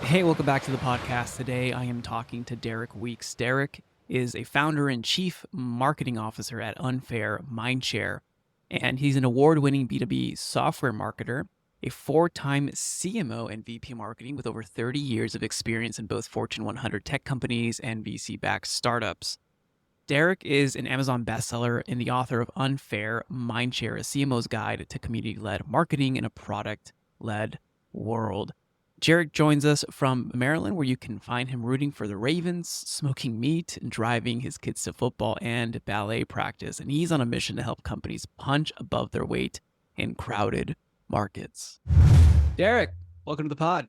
Hey, welcome back to the podcast. Today I am talking to Derek Weeks. Derek is a founder and chief marketing officer at Unfair Mindshare, and he's an award-winning B2B software marketer, a four-time CMO and VP marketing with over 30 years of experience in both Fortune 100 tech companies and VC-backed startups. Derek is an Amazon bestseller and the author of Unfair Mindshare, a CMO's guide to community-led marketing in a product-led world. Jarek joins us from Maryland, where you can find him rooting for the Ravens, smoking meat, and driving his kids to football and ballet practice. And he's on a mission to help companies punch above their weight in crowded markets. Derek, welcome to the pod.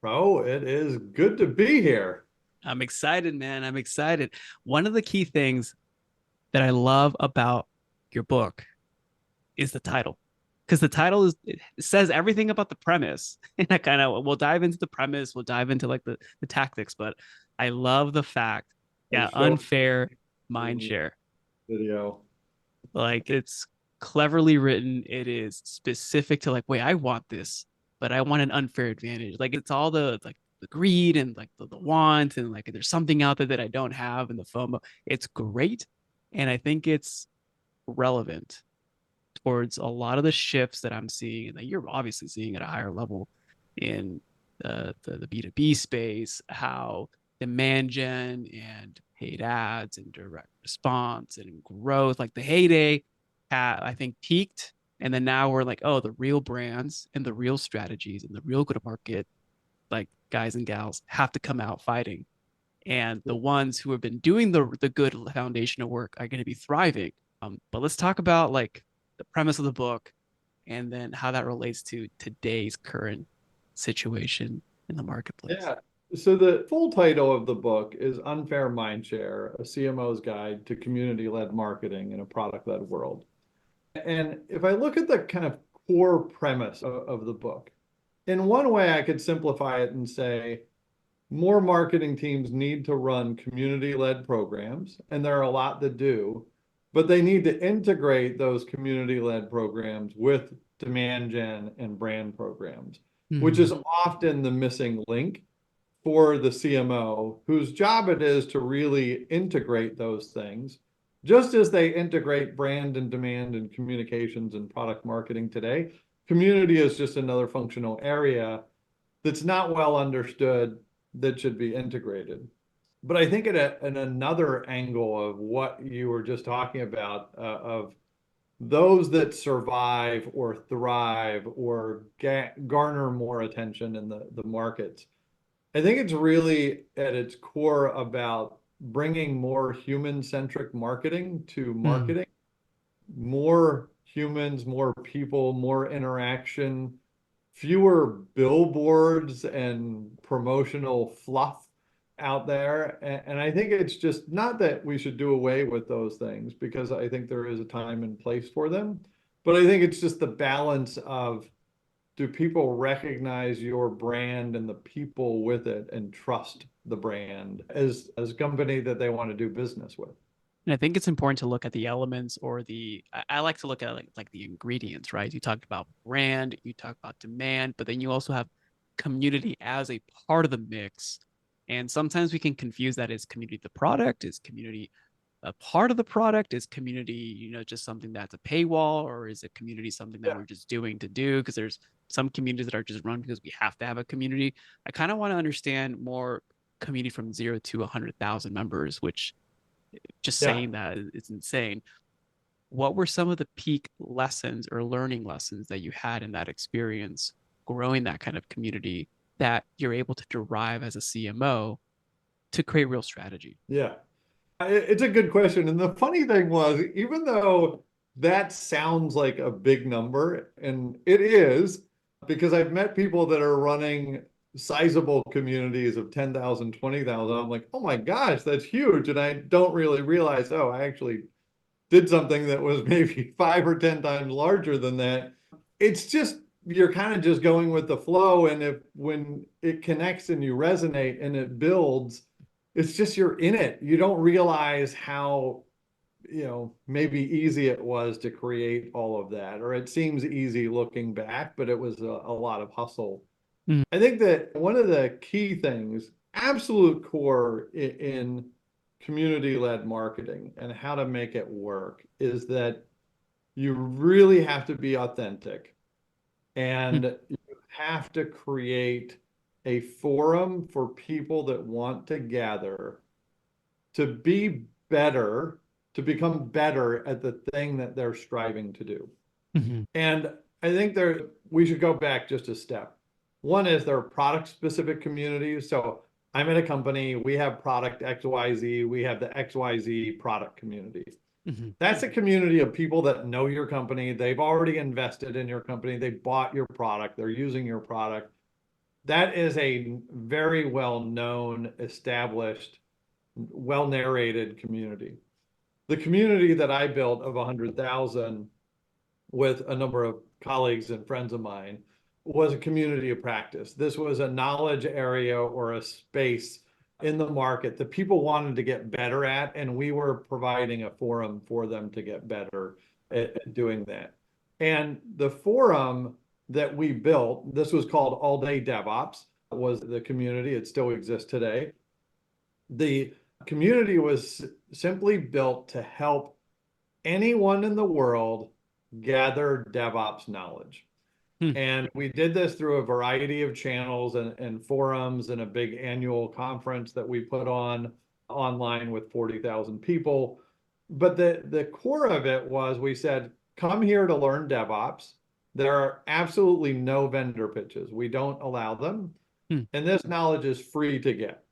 Raul, it is good to be here. I'm excited, man. I'm excited. One of the key things that I love about your book is the title. Because the title it says everything about the premise. And I kind of we'll dive into the premise, we'll dive into like the tactics, but I love the fact, unfair mindshare. Video. Like it's cleverly written. It is specific to like, wait, I want this, but I want an unfair advantage. Like it's all the like the greed and like the want and like there's something out there that I don't have and the FOMO. It's great. And I think it's relevant towards a lot of the shifts that I'm seeing and that you're obviously seeing at a higher level in the B2B space, how demand gen and paid ads and direct response and growth, like the heyday I think peaked. And then now we're like, oh, the real brands and the real strategies and the real go-to-market, like guys and gals have to come out fighting. And the ones who have been doing the good foundational work are going to be thriving. But let's talk about like the premise of the book and then how that relates to today's current situation in the marketplace. Yeah. So the full title of the book is Unfair Mindshare, a CMO's Guide to Community-Led Marketing in a Product-Led World. And if I look at the kind of core premise of the book, in one way I could simplify it and say, more marketing teams need to run community-led programs, and there are a lot that do, but they need to integrate those community-led programs with demand gen and brand programs, which is often the missing link for the CMO, whose job it is to really integrate those things, just as they integrate brand and demand and communications and product marketing today. Community is just another functional area that's not well understood that should be integrated. But I think at another angle of what you were just talking about, of those that survive or thrive or garner more attention in the markets, I think it's really at its core about bringing more human-centric marketing to marketing, more humans, more people, more interaction, fewer billboards and promotional fluff out there. And I think it's just not that we should do away with those things, because I think there is a time and place for them. But I think it's just the balance of, do people recognize your brand and the people with it and trust the brand as a company that they want to do business with? And I think it's important to look at the elements or I like to look at like the ingredients, right? You talked about brand, you talk about demand, but then you also have community as a part of the mix. And sometimes we can confuse that as community the product, is community a part of the product, is community, just something that's a paywall, or is it community something that we're just doing to do? Because there's some communities that are just run because we have to have a community. I kind of want to understand more community from 0 to 100,000 members, which just saying that it's insane. What were some of the peak lessons or learning lessons that you had in that experience, growing that kind of community that you're able to derive as a CMO to create real strategy? Yeah, it's a good question. And the funny thing was, even though that sounds like a big number, and it is, because I've met people that are running sizable communities of 10,000, 20,000. I'm like, oh my gosh, that's huge. And I don't really realize, oh, I actually did something that was maybe 5 or 10 times larger than that. It's just, you're kind of just going with the flow. And when it connects and you resonate and it builds, it's just, you're in it. You don't realize how, maybe easy it was to create all of that, or it seems easy looking back, but it was a lot of hustle I think that one of the key things, absolute core in community-led marketing and how to make it work is that you really have to be authentic and you have to create a forum for people that want to gather to be better, to become better at the thing that they're striving to do. Mm-hmm. And I think we should go back just a step. One is there are product specific communities. So I'm in a company, we have product XYZ, we have the XYZ product community. Mm-hmm. That's a community of people that know your company. They've already invested in your company. They bought your product. They're using your product. That is a very well known, established, well narrated community. The community that I built of 100,000 with a number of colleagues and friends of mine was a community of practice. This was a knowledge area or a space in the market that people wanted to get better at, and we were providing a forum for them to get better at doing that. And the forum that we built, this was called All Day DevOps, was the community. It still exists today. The community was simply built to help anyone in the world gather DevOps knowledge. Hmm. And we did this through a variety of channels and forums and a big annual conference that we put on online with 40,000 people. But the core of it was we said, come here to learn DevOps. There are absolutely no vendor pitches. We don't allow them. Hmm. And this knowledge is free to get.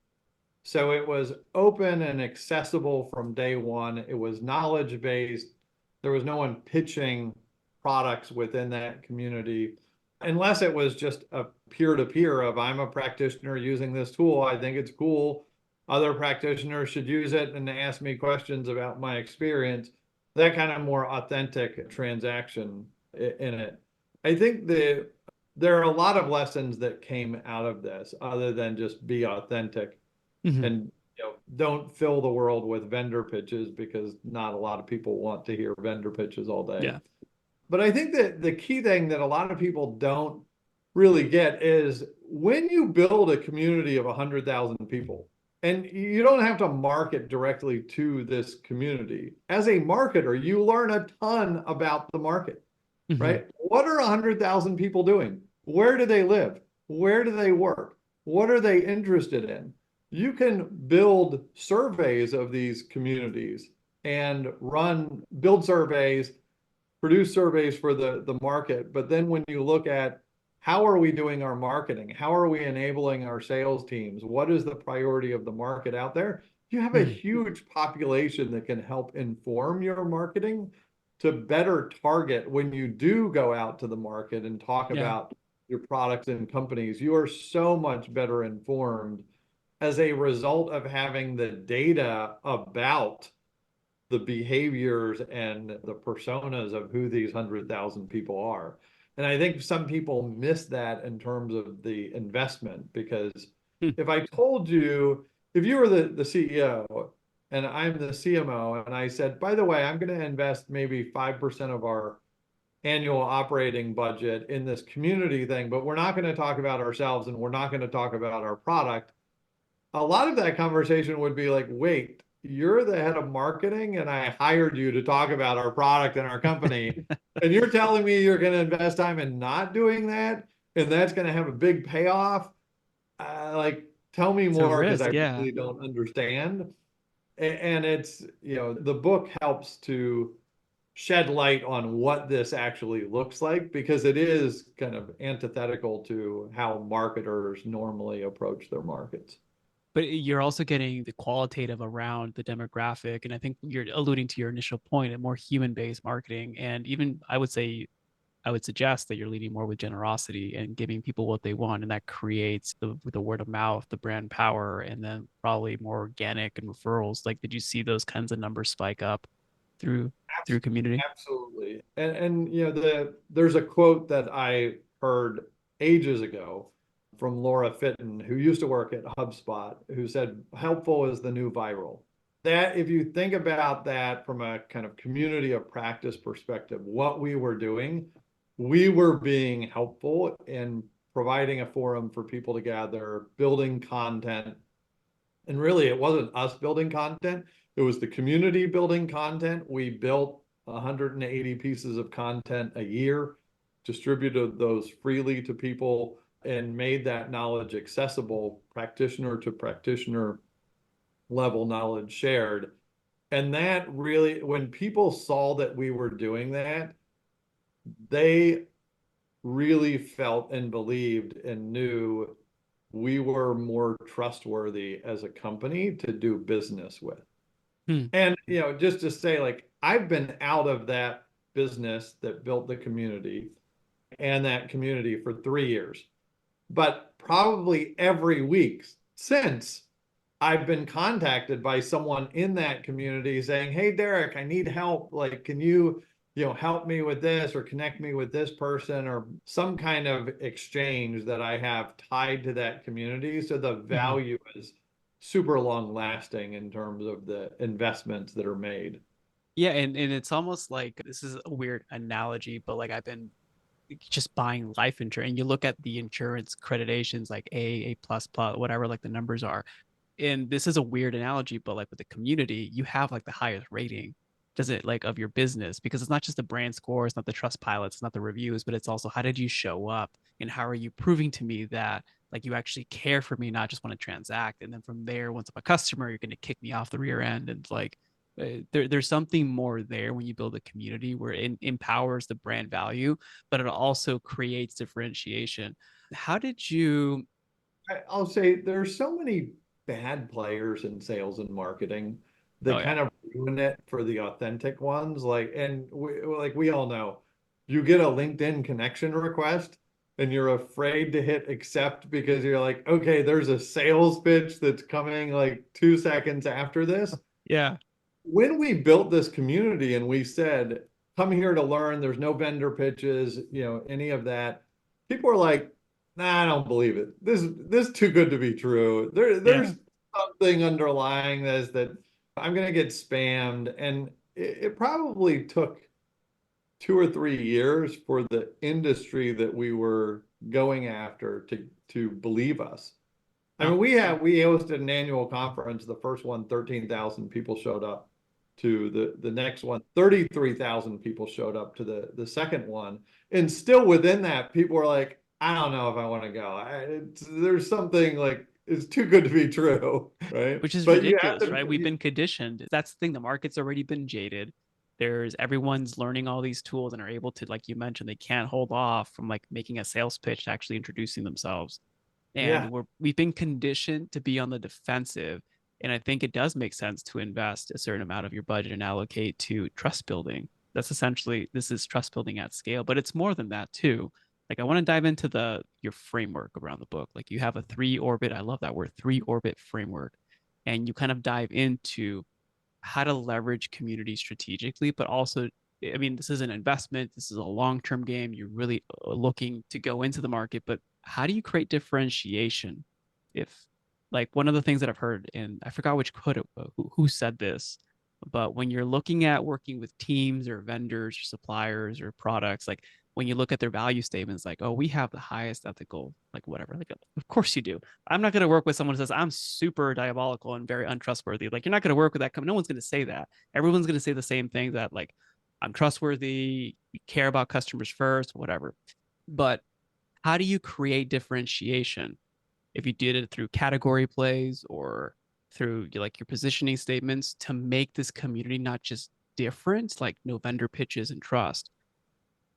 So it was open and accessible from day one. It was knowledge based. There was no one pitching products within that community, unless it was just a peer-to-peer of I'm a practitioner using this tool. I think it's cool. Other practitioners should use it and ask me questions about my experience. That kind of more authentic transaction in it. I think there are a lot of lessons that came out of this other than just be authentic. Mm-hmm. And don't fill the world with vendor pitches because not a lot of people want to hear vendor pitches all day. Yeah. But I think that the key thing that a lot of people don't really get is when you build a community of 100,000 people, and you don't have to market directly to this community. As a marketer, you learn a ton about the market, Mm-hmm. right? What are 100,000 people doing? Where do they live? Where do they work? What are they interested in? You can build surveys of these communities and build surveys, produce surveys for the market. But then when you look at how are we doing our marketing? How are we enabling our sales teams? What is the priority of the market out there? You have a huge population that can help inform your marketing to better target when you do go out to the market and talk about your products and companies. You are so much better informed as a result of having the data about the behaviors and the personas of who these 100,000 people are. And I think some people miss that in terms of the investment, because if I told you, if you were the CEO and I'm the CMO and I said, by the way, I'm going to invest maybe 5% of our annual operating budget in this community thing, but we're not going to talk about ourselves and we're not going to talk about our product. A lot of that conversation would be like, wait, you're the head of marketing and I hired you to talk about our product and our company. And you're telling me you're going to invest time in not doing that? And that's going to have a big payoff? Tell me more, because I really don't understand. And it's, the book helps to shed light on what this actually looks like, because it is kind of antithetical to how marketers normally approach their markets. But you're also getting the qualitative around the demographic. And I think you're alluding to your initial point, a more human-based marketing. And even I would suggest that you're leading more with generosity and giving people what they want. And that creates the word of mouth, the brand power, and then probably more organic and referrals. Like, did you see those kinds of numbers spike up through community? Absolutely. And there's a quote that I heard ages ago from Laura Fitton, who used to work at HubSpot, who said, helpful is the new viral. That, if you think about that from a kind of community of practice perspective, what we were doing, we were being helpful in providing a forum for people to gather, building content. And really, it wasn't us building content, it was the community building content. We built 180 pieces of content a year, distributed those freely to people, and made that knowledge accessible, practitioner to practitioner level knowledge shared. And that really, when people saw that we were doing that, they really felt and believed and knew we were more trustworthy as a company to do business with. Hmm. And, just to say, like, I've been out of that business that built the community and that community for 3 years. But probably every week since, I've been contacted by someone in that community saying, "Hey, Derek, I need help. Like, can you, help me with this or connect me with this person," or some kind of exchange that I have tied to that community. So the Mhm. value is super long lasting in terms of the investments that are made. Yeah, and it's almost like this is a weird analogy, but like I've been just buying life insurance, and you look at the insurance accreditations like A plus plus, whatever like the numbers are. And this is a weird analogy, but like with the community, you have like the highest rating, does it like of your business? Because it's not just the brand score, it's not the trust pilots, it's not the reviews, but it's also how did you show up and how are you proving to me that like you actually care for me, not just want to transact. And then from there, once I'm a customer, you're going to kick me off the rear end. And like there's something more there when you build a community where it empowers the brand value, but it also creates differentiation. How did you? I'll say there's so many bad players in sales and marketing Oh that yeah, kind of ruin it for the authentic ones. Like, and we all know, you get a LinkedIn connection request and you're afraid to hit accept because you're like, okay, there's a sales pitch that's coming like 2 seconds after this. yeah, When we built this community and we said, come here to learn, there's no vendor pitches, any of that, people are like, nah, I don't believe it. This is too good to be true. yeah. There's something underlying this that I'm gonna get spammed. And it probably took 2 or 3 years for the industry that we were going after to believe us. I Oh, mean, we hosted an annual conference. The first one, 13,000 people showed up to the next one. 33,000 people showed up to the second one. And still within that, people were like, I don't know if I want to go. There's something like, it's too good to be true, right? which is But you have ridiculous, to, right? We've been conditioned. That's the thing. The market's already been jaded. There's everyone's learning all these tools and are able to, like you mentioned, they can't hold off from like making a sales pitch to actually introducing themselves. And yeah, we've been conditioned to be on the defensive. And I think it does make sense to invest a certain amount of your budget and allocate to trust building. That's essentially this is trust building at scale, but it's more than that too. Like I want to dive into the your framework around the book. Like you have a three orbit, I love that word, three orbit framework. And you kind of dive into how to leverage community strategically, but also, I mean, this is an investment. This is a long-term game. You're really looking to go into the market, but how do you create differentiation? If like one of the things that I've heard, and I forgot which quote who said this, but when you're looking at working with teams or vendors or suppliers or products, like when you look at their value statements, like, oh, we have the highest ethical, like whatever, like of course you do. I'm not going to work with someone who says I'm super diabolical and very untrustworthy. Like you're not going to work with that company. No one's going to say that. Everyone's going to say the same thing that like I'm trustworthy, you care about customers first, whatever. But how do you create differentiation if you did it through category plays or through like your positioning statements to make this community not just different, like no vendor pitches and trust,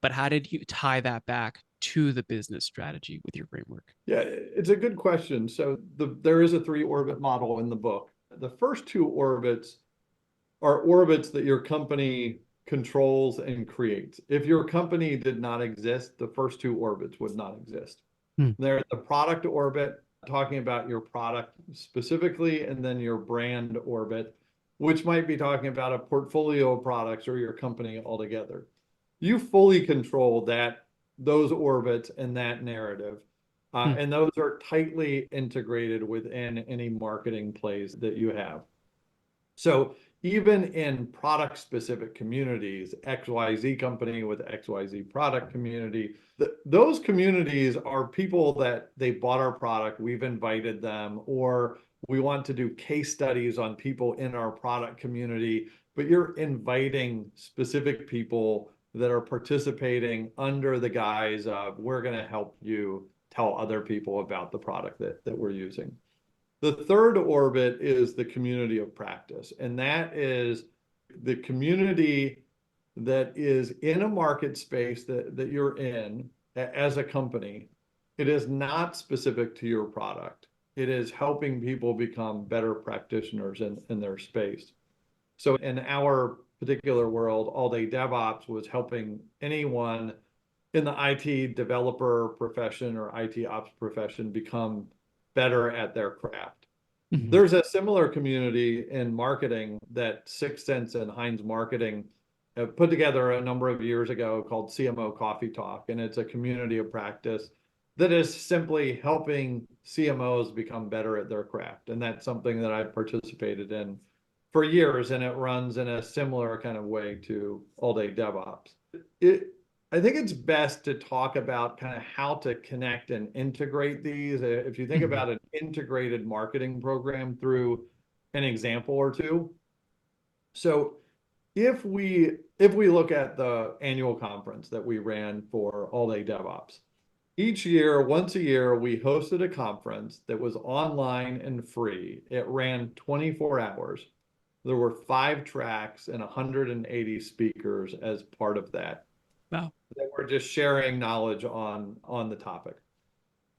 but how did you tie that back to the business strategy with your framework? yeah, it's a good question. So there is a three orbit model in the book. The first two orbits are orbits that your company controls and creates. If your company did not exist, the first two orbits would not exist. Hmm. They're the product orbit, talking about your product specifically, and then your brand orbit, which might be talking about a portfolio of products or your company altogether. You fully control those orbits and that narrative. Hmm. And those are tightly integrated within any marketing plays that you have. So even in product specific communities, XYZ company with XYZ product community, those communities are people that they bought our product, we've invited them, or we want to do case studies on people in our product community, but you're inviting specific people that are participating under the guise of, we're going to help you tell other people about the product that we're using. The third orbit is the community of practice, and that is the community that is in a market space that you're in as a company. It is not specific to your product. It is helping people become better practitioners in their space. So in our particular world, All Day DevOps was helping anyone in the IT developer profession or IT ops profession become better at their craft. Mhm. There's a similar community in marketing that Sixth Sense and Heinz Marketing have put together a number of years ago called CMO Coffee Talk. And it's a community of practice that is simply helping CMOs become better at their craft. And that's something that I've participated in for years, and it runs in a similar kind of way to All Day DevOps. I think it's best to talk about kind of how to connect and integrate these. If you think Mhm. about an integrated marketing program through an example or two. So if we look at the annual conference that we ran for All Day DevOps, each year, once a year, we hosted a conference that was online and free. It ran 24 hours. There were 5 tracks and 180 speakers as part of that. Wow. That were just sharing knowledge on the topic.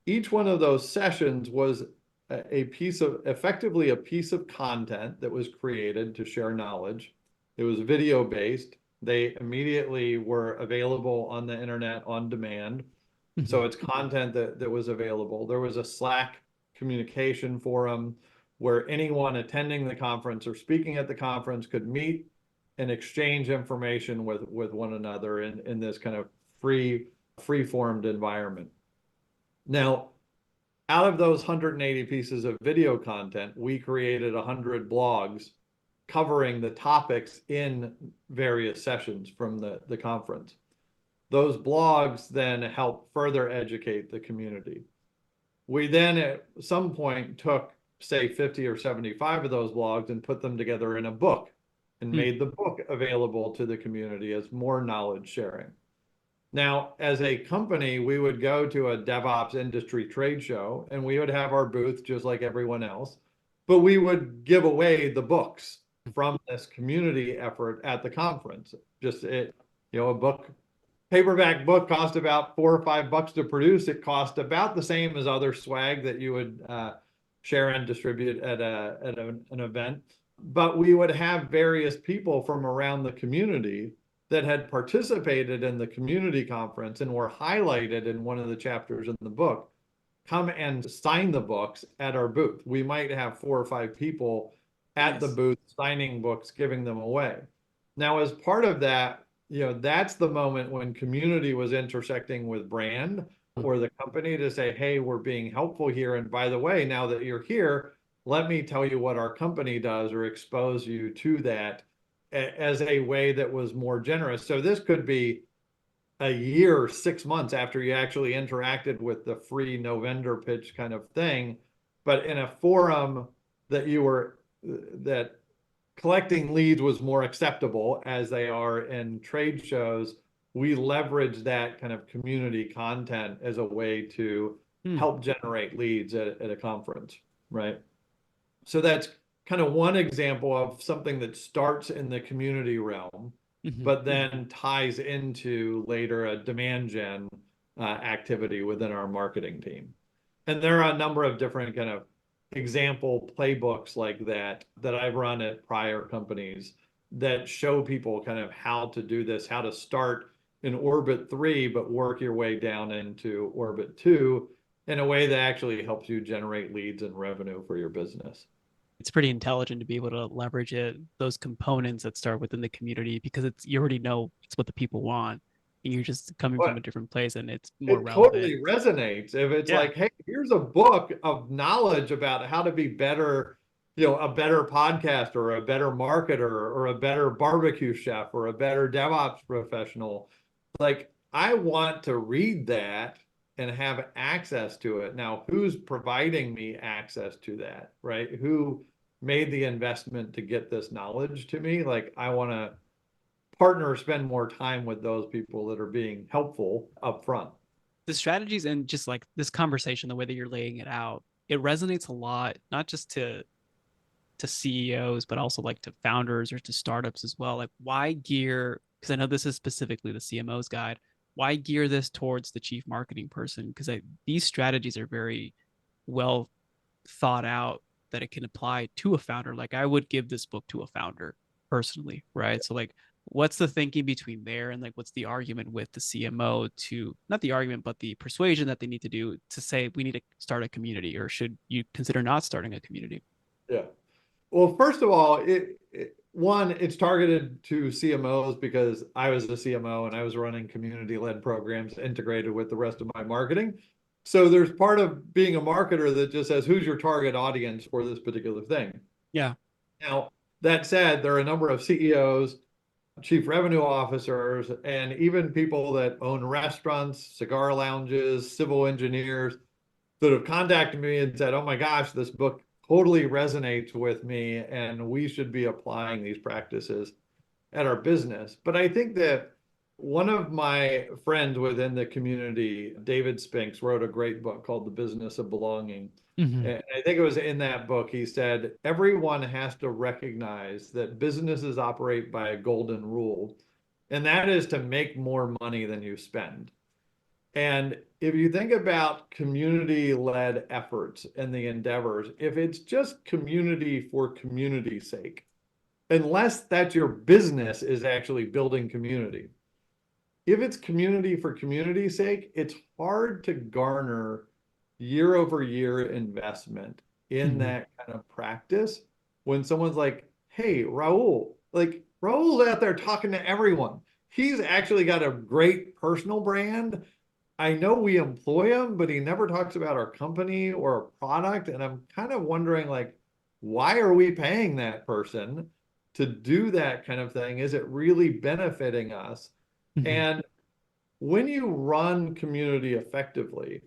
Each one of those sessions was a piece of, effectively a piece of content that was created to share knowledge. It was video based. They immediately were available on the internet on demand. Mhm. So it's content that was available. There was a Slack communication forum where anyone attending the conference or speaking at the conference could meet and exchange information with one another in this kind of free-formed environment. Now, out of those 180 pieces of video content, we created 100 blogs covering the topics in various sessions from the conference. Those blogs then help further educate the community. We then at some point took, say, 50 or 75 of those blogs and put them together in a book and Mm. made the book available to the community as more knowledge sharing. Now, as a company, we would go to a DevOps industry trade show and we would have our booth just like everyone else, but we would give away the books from this community effort at the conference. Just a book, paperback book cost about $4 or $5 to produce. It cost about the same as other swag that you would share and distribute at an event. But we would have various people from around the community that had participated in the community conference and were highlighted in one of the chapters in the book come and sign the books at our booth. We might have 4 or 5 people at the Nice. booth signing books, giving them away. Now, as part of that, that's the moment when community was intersecting with brand or the company to say, hey, we're being helpful here. And by the way, now that you're here, let me tell you what our company does or expose you to that as a way that was more generous. So this could be a year, 6 months after you actually interacted with the free no vendor pitch kind of thing, but in a forum that collecting leads was more acceptable as they are in trade shows. We leverage that kind of community content as a way to Mm. help generate leads at a conference, right? So that's kind of one example of something that starts in the community realm, Mhm. but then ties into later a demand gen activity within our marketing team. And there are a number of different kind of example playbooks like that I've run at prior companies that show people kind of how to do this, how to start in orbit 3, but work your way down into orbit 2 in a way that actually helps you generate leads and revenue for your business. It's pretty intelligent to be able to leverage it, those components that start within the community, because it's you already know it's what the people want. And you're just coming from a But different place and it's more it relevant. totally resonates if it's Yeah. like, hey, here's a book of knowledge about how to be better a better podcaster or a better marketer or a better barbecue chef or a better DevOps professional. Like, I want to read that and have access to it. Now, who's providing me access to that, right? Who made the investment to get this knowledge to me? Like, I want to partner or spend more time with those people that are being helpful up front. The strategies and just like this conversation, the way that you're laying it out, it resonates a lot, not just to CEOs, but also like to founders or to startups as well. Like, why gear? Because I know this is specifically the CMO's guide. Why gear this towards the chief marketing person? Because these strategies are very well thought out that it can apply to a founder. Like, I would give this book to a founder personally, right? So like, what's the thinking between there and like what's the argument with the CMO to, not the argument but the persuasion that they need to do to say we need to start a community, or should you consider not starting a community? Yeah. Well, first of all, one, it's targeted to CMOs because I was a CMO and I was running community-led programs integrated with the rest of my marketing. So there's part of being a marketer that just says, who's your target audience for this particular thing? Yeah. Now, that said, there are a number of CEOs, chief revenue officers, and even people that own restaurants, cigar lounges, civil engineers that have contacted me and said, oh my gosh, this book totally resonates with me and we should be applying these practices at our business. But I think that one of my friends within the community, David Spinks, wrote a great book called The Business of Belonging. Mm-hmm. And I think it was in that book, he said, everyone has to recognize that businesses operate by a golden rule, and that is to make more money than you spend. And if you think about community-led efforts and the endeavors, if it's just community for community's sake, unless that's your business is actually building community. If it's community for community's sake, it's hard to garner year over year investment in Mm-hmm. that kind of practice when someone's like, hey, Raul, like Raul's out there talking to everyone. He's actually got a great personal brand. I know we employ him, but he never talks about our company or a product. And I'm kind of wondering, like, why are we paying that person to do that kind of thing? Is it really benefiting us? Mm-hmm. And when you run community effectively,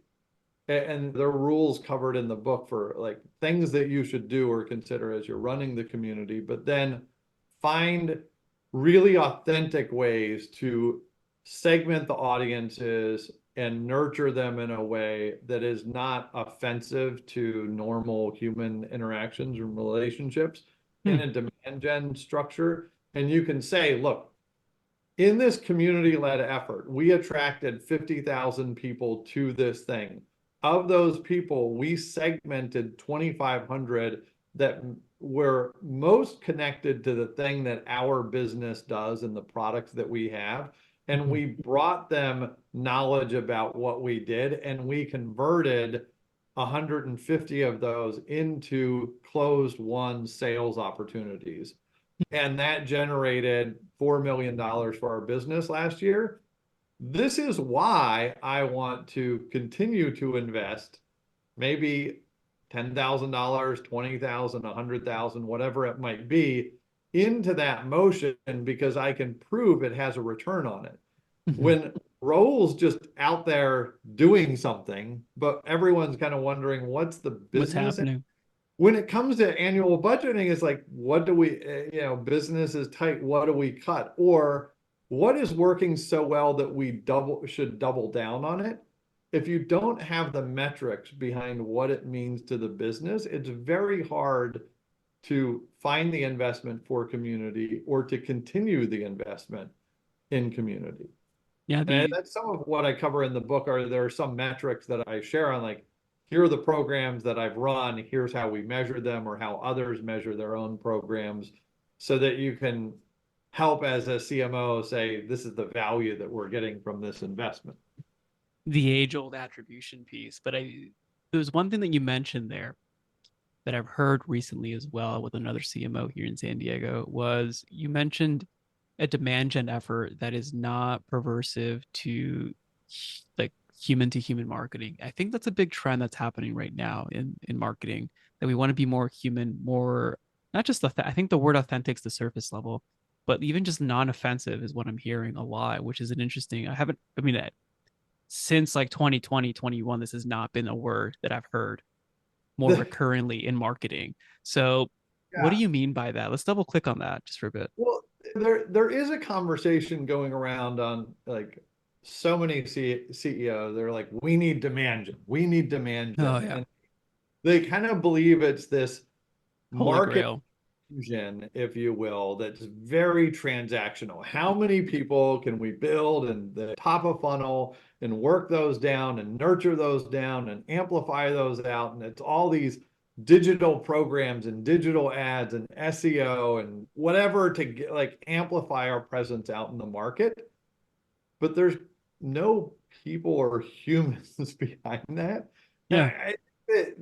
and there are rules covered in the book for like things that you should do or consider as you're running the community, but then find really authentic ways to segment the audiences and nurture them in a way that is not offensive to normal human interactions and relationships in a demand gen structure. And you can say, look, in this community-led effort, we attracted 50,000 people to this thing. Of those people, we segmented 2,500 that were most connected to the thing that our business does and the products that we have. And Mm-hmm. we brought them knowledge about what we did, and we converted 150 of those into closed won sales opportunities. And that generated $4 million for our business last year. This is why I want to continue to invest maybe $10,000, 20,000, 100,000, whatever it might be, into that motion because I can prove it has a return on it. Mm-hmm. When Raul's just out there doing something, but everyone's kind of wondering what's the What's business. happening? When it comes to annual budgeting, it's like, what do we, business is tight, what do we cut? Or what is working so well that we should double down on it? If you don't have the metrics behind what it means to the business, it's very hard to find the investment for community or to continue the investment in community. Yeah, And the that's some of what I cover in the book. There are some metrics that I share on, like, here are the programs that I've run, here's how we measure them or how others measure their own programs, so that you can help as a CMO say, this is the value that we're getting from this investment. the age old attribution piece. But there was one thing that you mentioned there that I've heard recently as well with another CMO here in San Diego was you mentioned a demand gen effort that is not perversive to like human to human marketing. I think that's a big trend that's happening right now in marketing, that we want to be more human, more not just I think the word authentic is the surface level, but even just non-offensive is what I'm hearing a lot, which is an interesting. I mean, since like 2020, 21, this has not been a word that I've heard more recurrently in marketing. So, what do Yeah. you mean by that? Let's double click on that just for a bit. Well, there is a conversation going around on like so many CEOs. They're like, we need demand gen. We need demand Oh gen. yeah, And they kind of believe it's this holy market grail. engine, if you will, that's very transactional. How many people can we build and the top of funnel and work those down and nurture those down and amplify those out? And it's all these digital programs and digital ads and SEO and whatever to get like amplify our presence out in the market. But there's no people or humans behind that. And Yeah.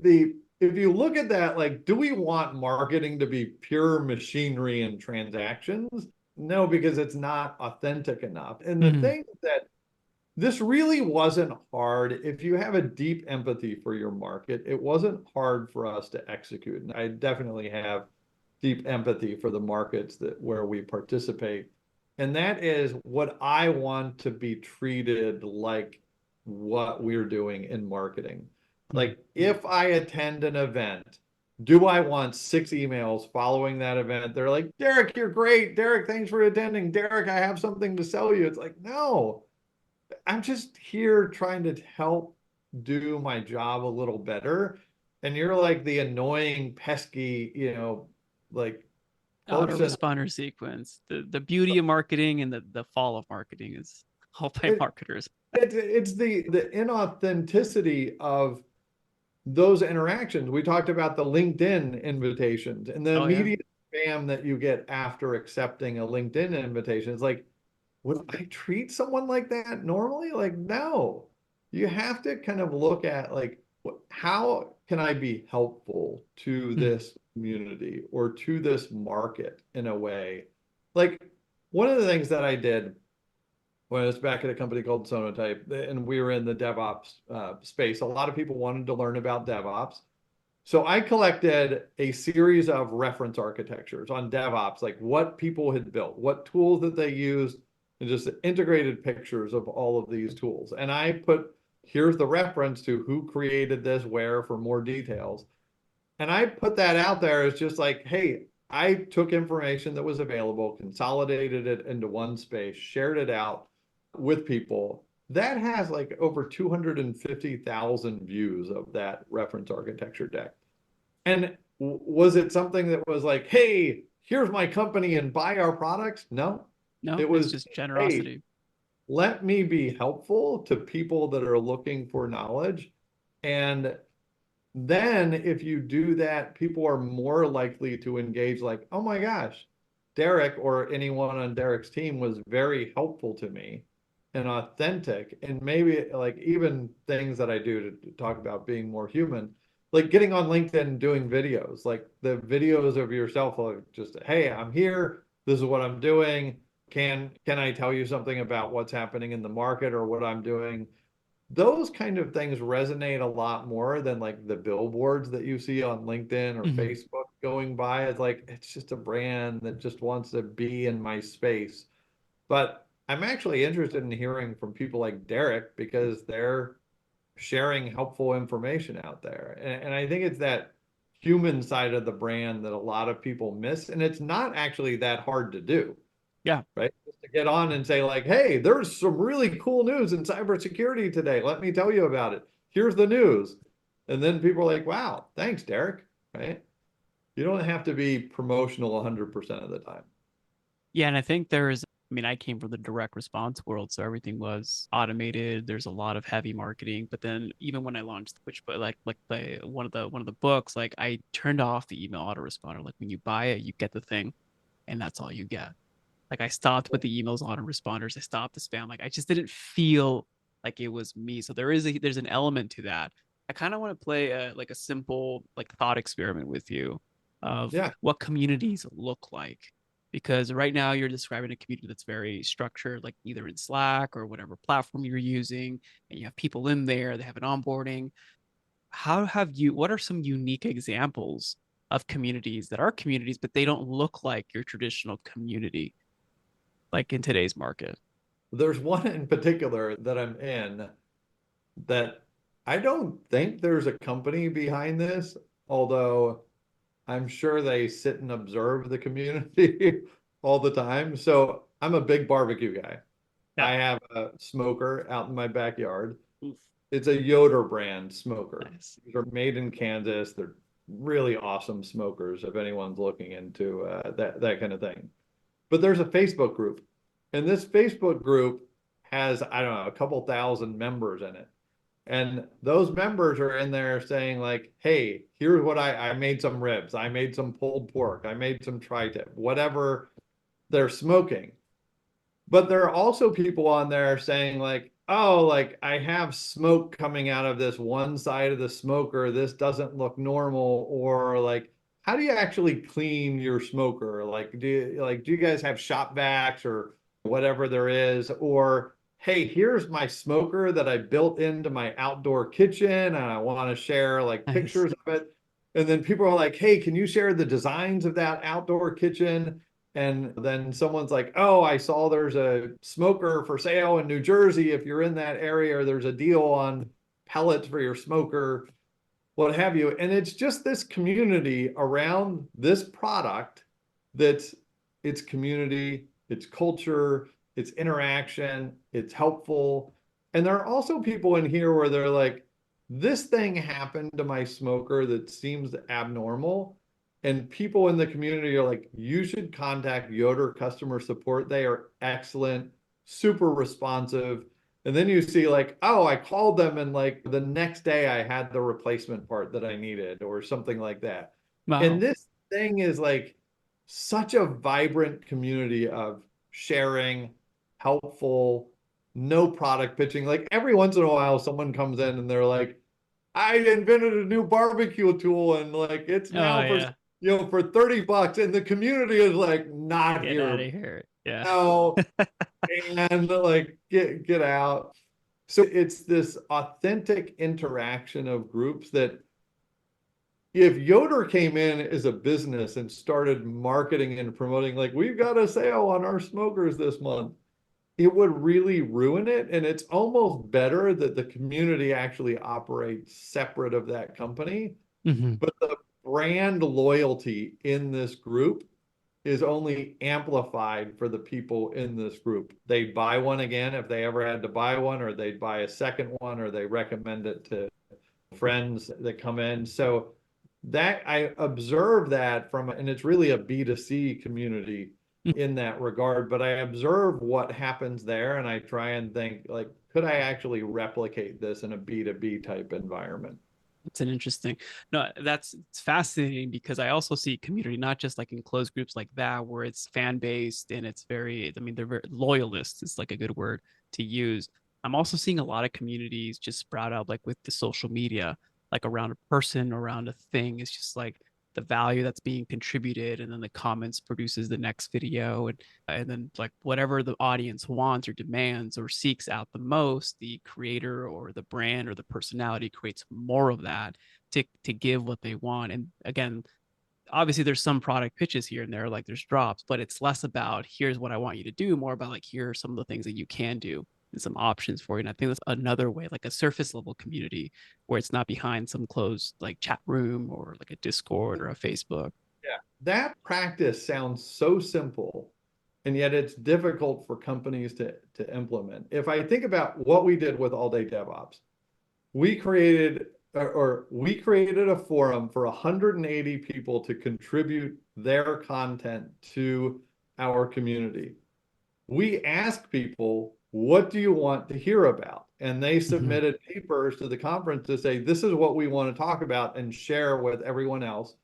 the if you look at that, like, do we want marketing to be pure machinery and transactions? No, because it's not authentic enough. And the Mhm. thing that this really wasn't hard. If you have a deep empathy for your market, it wasn't hard for us to execute. And I definitely have deep empathy for the markets that where we participate. And that is what I want to be treated like what we're doing in marketing. Mhm. Like if I attend an event, do I want 6 emails following that event? They're like, Derek, you're great. Derek, thanks for attending. Derek, I have something to sell you. It's like, no, I'm just here trying to help do my job a little better. And you're like the annoying, pesky, like person. Autoresponder sequence. The beauty of marketing and the fall of marketing is all by It, marketers. it's the inauthenticity of those interactions. We talked about the LinkedIn invitations and the Oh yeah. immediate spam that you get after accepting a LinkedIn invitation. It's like, would I treat someone like that normally? Like, no. You have to kind of look at like, how can I be helpful to Mhm. this community or to this market in a way? Like, one of the things that I did when I was back at a company called Sonotype, and we were in the DevOps space, a lot of people wanted to learn about DevOps. So I collected a series of reference architectures on DevOps, like what people had built, what tools that they used, and just integrated pictures of all of these tools. And I put, here's the reference to who created this, where for more details. And I put that out there as just like, hey, I took information that was available, consolidated it into one space, shared it out with people. That has like over 250,000 views of that reference architecture deck. And was it something that was like, hey, here's my company and buy our products? No, No, it it's was, just hey, generosity. let me be helpful to people that are looking for knowledge. And then if you do that, people are more likely to engage like, oh my gosh, Derek or anyone on Derek's team was very helpful to me and authentic. And maybe like even things that I do to talk about being more human, like getting on LinkedIn and doing videos, like the videos of yourself, like just, hey, I'm here. This is what I'm doing. Can I tell you something about what's happening in the market or what I'm doing? Those kind of things resonate a lot more than like the billboards that you see on LinkedIn or Mhm. Facebook going by. It's like, it's just a brand that just wants to be in my space. But I'm actually interested in hearing from people like Derek because they're sharing helpful information out there. And I think it's that human side of the brand that a lot of people miss. And it's not actually that hard to do, Yeah. right? Just to get on and say like, hey, there's some really cool news in cybersecurity today. Let me tell you about it. Here's the news. And then people are like, wow, thanks, Derek, right? You don't have to be promotional 100% of the time. Yeah, and I think I mean, I came from the direct response world, so everything was automated. There's a lot of heavy marketing, but then even when I launched Twitch, but like the one of the books, like I turned off the email autoresponder. Like when you buy it, you get the thing, and that's all you get. Like I stopped with the emails autoresponders. I stopped the spam. Like I just didn't feel like it was me. So there's an element to that. I kind of want to play like a simple like thought experiment with you of Yeah. what communities look like. Because right now you're describing a community that's very structured, like either in Slack or whatever platform you're using, and you have people in there, they have an onboarding. What are some unique examples of communities that are communities, but they don't look like your traditional community, like in today's market? There's one in particular that I'm in that I don't think there's a company behind this, although I'm sure they sit and observe the community all the time. So I'm a big barbecue guy. Yeah. I have a smoker out in my backyard. Oof. It's a Yoder brand smoker. Nice. They're made in Kansas. They're really awesome smokers if anyone's looking into that kind of thing. But there's a Facebook group, and this Facebook group has, I don't know, a couple thousand members in it. And those members are in there saying like, hey, here's what I made some ribs. I made some pulled pork. I made some tri-tip, whatever they're smoking. But there are also people on there saying like, oh, like I have smoke coming out of this one side of the smoker. This doesn't look normal. Or like, how do you actually clean your smoker? Like, do you guys have shop vacs or whatever there is? Or hey, here's my smoker that I built into my outdoor kitchen and I want to share like Nice. pictures of it. And then people are like, hey, can you share the designs of that outdoor kitchen? And then someone's like, oh, I saw there's a smoker for sale in New Jersey. If you're in that area, or there's a deal on pellets for your smoker, what have you. And it's just this community around this product that's its community, its culture, its interaction, it's helpful. And there are also people in here where they're like, this thing happened to my smoker that seems abnormal. And people in the community are like, you should contact Yoder customer support. They are excellent, super responsive. And then you see like, oh, I called them and like the next day I had the replacement part that I needed or something like that. And Wow. this thing is like such a vibrant community of sharing, helpful, no product pitching. Like every once in a while, someone comes in and they're like, I invented a new barbecue tool and like it's Oh now for yeah. for $30 and the community is like not Get out here of here. Yeah. now and like get out. So it's this authentic interaction of groups that if Yoder came in as a business and started marketing and promoting, like, we've got a sale on our smokers this month, it would really ruin it. And it's almost better that the community actually operates separate of that company. Hmm. But the brand loyalty in this group is only amplified for the people in this group. They buy one again if they ever had to buy one, or they buy a second one, or they recommend it to friends that come in. So that I observe that from, and it's really a B2C community in that regard, but I observe what happens there and I try and think like, could I actually replicate this in a B2B type environment? It's an interesting. No, it's fascinating because I also see community not just like in closed groups like that where it's fan based and it's very. I mean, they're very loyalists. It's like a good word to use. I'm also seeing a lot of communities just sprout out like with the social media, like around a person, around a thing. It's just like the value that's being contributed, and then the comments produces the next video, and then like whatever the audience wants or demands or seeks out the most, the creator or the brand or the personality creates more of that to give what they want. And again, obviously there's some product pitches here and there, like there's drops, but it's less about here's what I want you to do, more about like here are some of the things that you can do and some options for you. And I think that's another way, like a surface level community where it's not behind some closed like chat room or like a Discord or a Facebook. Yeah. That practice sounds so simple, and yet it's difficult for companies to implement. If I think about what we did with All Day DevOps, we created we created a forum for 180 people to contribute their content to our community. We asked people, what do you want to hear about? And they Mm-hmm. submitted papers to the conference to say, this is what we want to talk about and share with everyone else.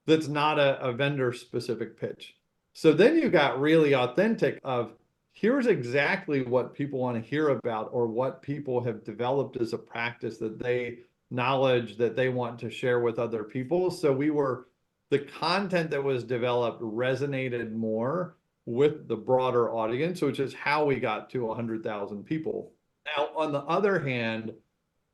That's not a vendor specific pitch. So then you got really authentic of here's exactly what people want to hear about or what people have developed as a practice that they knowledge that they want to share with other people. So we were the content that was developed resonated more with the broader audience, which is how we got to 100,000 people. Now, on the other hand,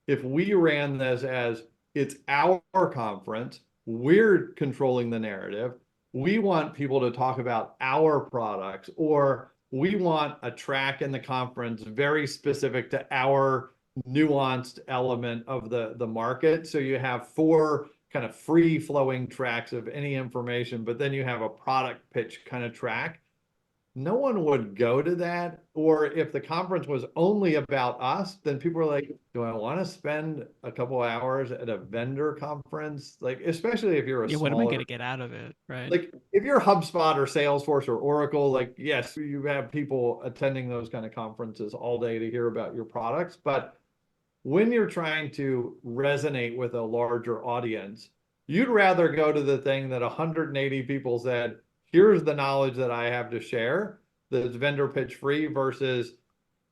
if we ran this as it's our conference, we're controlling the narrative, we want people to talk about our products, or we want a track in the conference very specific to our nuanced element of the market. So you have 4 kind of free flowing tracks of any information, but then you have a product pitch kind of track. No one would go to that. Or if the conference was only about us, then people are like, do I want to spend a couple hours at a vendor conference? Like, especially if you're a Yeah, what am I going smaller, to get out of it, right? like if you're HubSpot or Salesforce or Oracle, like, yes, you have people attending those kind of conferences all day to hear about your products. But when you're trying to resonate with a larger audience, you'd rather go to the thing that 180 people said, here's the knowledge that I have to share that's vendor pitch free, versus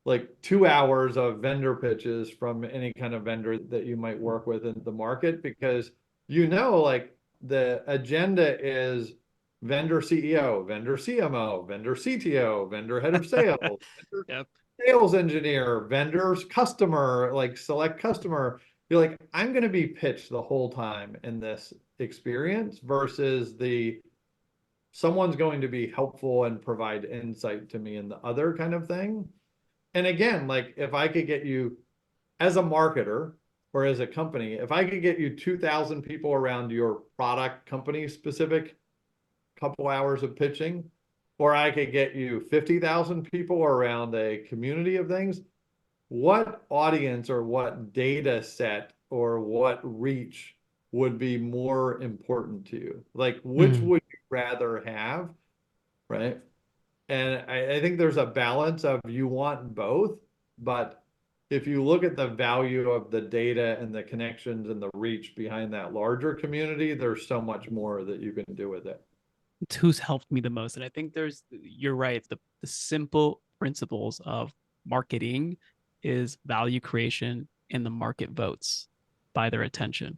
like 2 hours of vendor pitches from any kind of vendor that you might work with in the market. Because like the agenda is vendor CEO, vendor CMO, vendor CTO, vendor head of sales, vendor Yep. sales engineer, vendors, customer, like select customer. You're like, I'm going to be pitched the whole time in this experience, versus the someone's going to be helpful and provide insight to me in the other kind of thing. And again, like if I could get you as a marketer or as a company, if I could get you 2,000 people around your product company specific couple hours of pitching, or I could get you 50,000 people around a community of things, what audience or what data set or what reach would be more important to you? Like, which Mm. would you rather have, right? And I think there's a balance of you want both, but if you look at the value of the data and the connections and the reach behind that larger community, there's so much more that you can do with it. It's who's helped me the most. And I think you're right. The simple principles of marketing is value creation, and the market votes by their attention.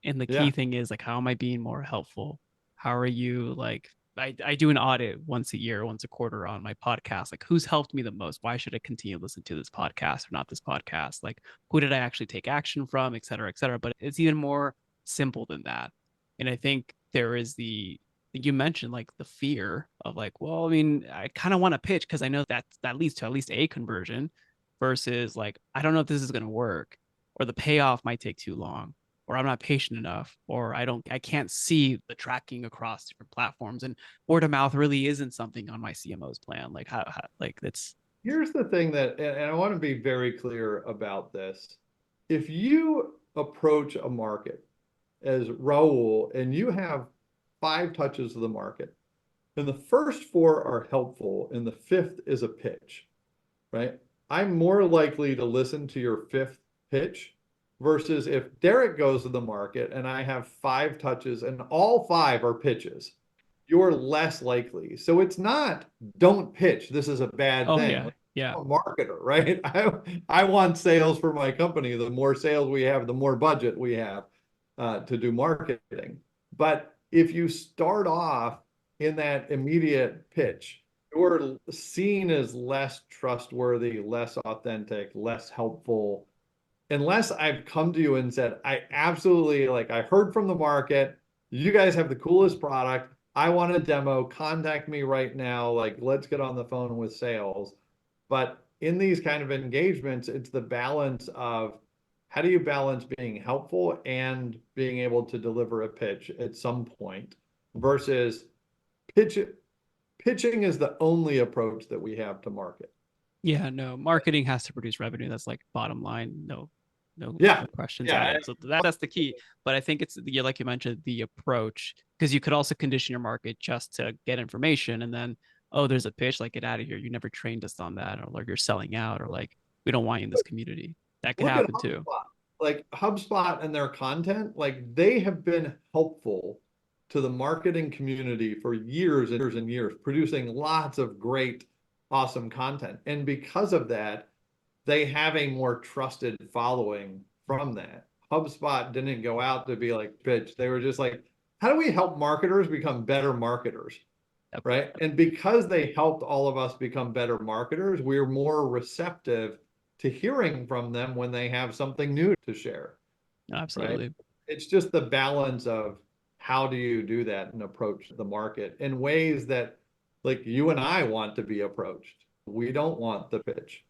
And the key Yeah. thing is like, how am I being more helpful? How are you like, I do an audit once a year, once a quarter on my podcast. Like, who's helped me the most? Why should I continue to listen to this podcast or not this podcast? Like, who did I actually take action from, et cetera, et cetera. But it's even more simple than that. And I think there is you mentioned like the fear of like, well, I mean, I kind of want to pitch because I know that leads to at least a conversion, versus like, I don't know if this is going to work, or the payoff might take too long, or I'm not patient enough, or I can't see the tracking across different platforms, and word of mouth really isn't something on my CMO's plan. Like how like that's Here's the thing that, and I want to be very clear about this. If you approach a market as Raul and you have 5 touches of the market, and the first 4 are helpful, and the 5th is a pitch, right? I'm more likely to listen to your 5th pitch versus if Derek goes to the market and I have 5 touches and all 5 are pitches, you're less likely. So it's not don't pitch. This is a bad oh thing. yeah, Like, yeah. I'm a marketer, right? I want sales for my company. The more sales we have, the more budget we have to do marketing. But if you start off in that immediate pitch, you're seen as less trustworthy, less authentic, less helpful, unless I've come to you and said, I absolutely like, I heard from the market, you guys have the coolest product. I want a demo. Contact me right now. Like, let's get on the phone with sales. But in these kind of engagements, it's the balance of how do you balance being helpful and being able to deliver a pitch at some point versus pitch. Pitching is the only approach that we have to market. Yeah, no, marketing has to produce revenue. That's like bottom line. No, Yeah. no questions Yeah. added. So that's the key. But I think it's yeah, like you mentioned, the approach, because you could also condition your market just to get information, and then oh, there's a pitch, like get out of here. You never trained us on that, or like you're selling out, or like we don't want you in this community. That could Look at happen too. HubSpot. Like HubSpot and their content, like they have been helpful to the marketing community for years and years and years, producing lots of great, awesome content. And because of that, they have a more trusted following from that. HubSpot didn't go out to be like pitch. They were just like, how do we help marketers become better marketers? Yep. Right. And because they helped all of us become better marketers, we're more receptive to hearing from them when they have something new to share. Right. Absolutely. It's just the balance of how do you do that and approach the market in ways that like you and I want to be approached. We don't want the pitch.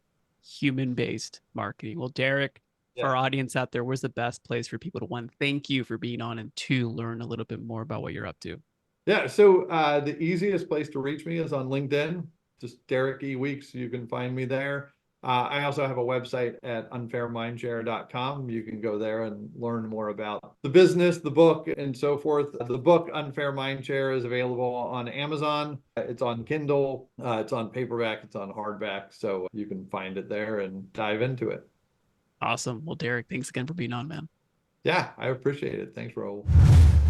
Human-based marketing. Well, Derek, for Yeah. our audience out there, where's the best place for people to, one, thank you for being on, and two, learn a little bit more about what you're up to? Yeah. So the easiest place to reach me is on LinkedIn. Just Derek E. Weeks. You can find me there. I also have a website at unfairmindshare.com. You can go there and learn more about the business, the book, and so forth. The book Unfair Mindshare is available on Amazon. It's on Kindle. It's on paperback. It's on hardback. So you can find it there and dive into it. Awesome. Well, Derek, thanks again for being on, man. Yeah, I appreciate it. Thanks, Raul.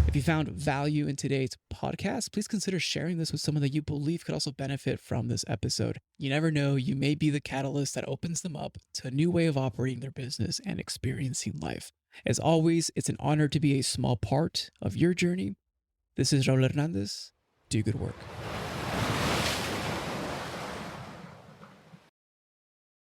If you found value in today's podcast, please consider sharing this with someone that you believe could also benefit from this episode. You never know, you may be the catalyst that opens them up to a new way of operating their business and experiencing life. As always, it's an honor to be a small part of your journey. This is Raul Hernandez. Do good work.